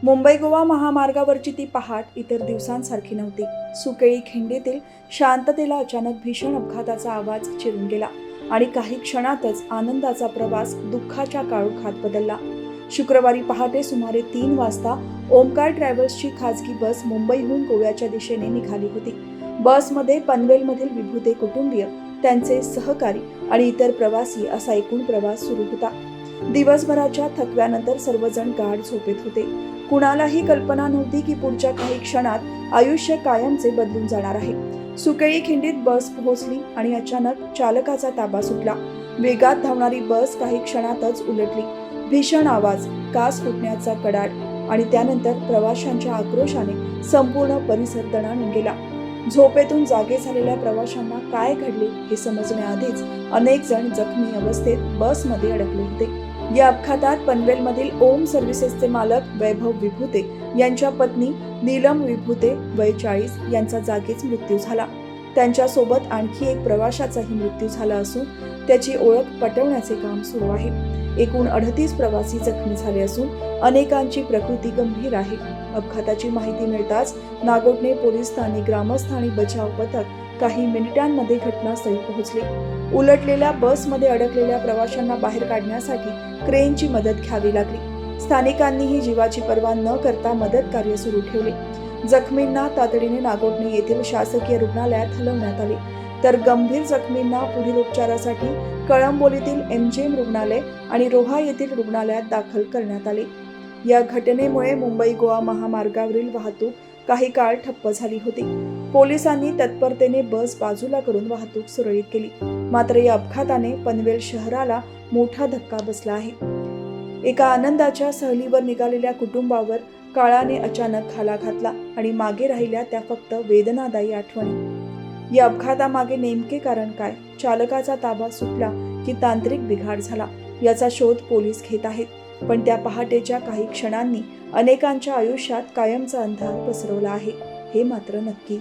मुंबई गोवा महामार्गावरची ती पहाट इतर दिवसांसारखी नव्हती। सुकेळी खिंडीतील शांततेला अचानक भीषण अपघाताचा आवाज चिरून गेला आणि काही क्षणातच आनंदाचा प्रवास दुःखाच्या काळोखात बदलला। शुक्रवारी पहाटे सुमारे 3 वाजता ओमकार ट्रॅव्हल्सची खासगी बस मुंबईहून गोव्याच्या दिशेने निघाली होती। बसमध्ये पनवेलमधील विभूते कुटुंबीय, त्यांचे सहकारी आणि इतर प्रवासी असा एकूण प्रवास सुरू होता। दिवसभराच्या थकव्यानंतर सर्वजण गाढ झोपेत होते। कुणालाही कल्पना नव्हती की पुढच्या काही क्षणात आयुष्य कायमचे बदलून जाणार आहे। सुकेळी खिंडीत बस पोहोचली आणि अचानक चालकाचा ताबा सुटला। वेगात धावणारी बस काही क्षणातच उलटली। भीषण आवाज, कास फुटण्याचा कडाड आणि त्यानंतर प्रवाशांच्या आक्रोशाने संपूर्ण परिसर दणाणून गेला। झोपेतून जागे झालेल्या प्रवाशांना काय घडले हे समजण्याआधीच अनेक जण जखमी अवस्थेत बसमध्ये अडकले होते। या अपघातात पनवेलमधील ओम सर्व्हिसेसचे मालक वैभव विभूते यांच्या पत्नी नीलम विभूते वय 40 यांचा जागीच मृत्यू झाला। त्यांच्यासोबत आणखी एक प्रवाशाचाही मृत्यू झाला असून त्याची ओळख पटवण्याचे काम सुरू आहे। एकूण 38 प्रवासी जखमी झाले असून अनेकांची प्रकृती गंभीर आहे। अपघाताची माहिती मिळताच नागोठणे पोलीस स्थानिक ग्रामस्थ आणि बचाव पथक काही मिनिटांमध्ये घटनास्थळी पोहोचले। उलटलेल्या बसमध्ये अडकलेल्या प्रवाशांना बाहेर काढण्यासाठी क्रेनची मदत घ्यावी लागली। स्थानिकांनीही जीवाची पर्वा न करता मदत कार्य सुरू ठेवले। जखमींना तातडीने नागोठणे येथील शासकीय रुग्णालयात हलवण्यात आले, तर गंभीर जखमींना पुढील उपचारासाठी कळंबोलीतील MGM रुग्णालय आणि रोहा येथील रुग्णालयात दाखल करण्यात आले। या घटनेमुळे मुंबई गोवा महामार्गावरील वाहतूक काही काळ ठप्प झाली होती। पोलिसांनी तत्परतेने बस बाजूला करून वाहतूक सुरळीत केली। मात्र या अपघाताने पनवेल शहराला मोठा धक्का बसला आहे। एका आनंदाच्या सहलीवर निघालेल्या कुटुंबावर काळाने अचानक घाला घातला आणि मागे राहिल्या त्या फक्त वेदनादायी आठवणी। या अपघातामागे नेमके कारण काय? चालकाचा ताबा सुटला की तांत्रिक बिघाड झाला, याचा शोध पोलीस घेत आहेत। पण त्या पहाटेच्या काही क्षणांनी अनेकांच्या आयुष्यात कायमचा अंधार पसरवला आहे, हे मात्र नक्की।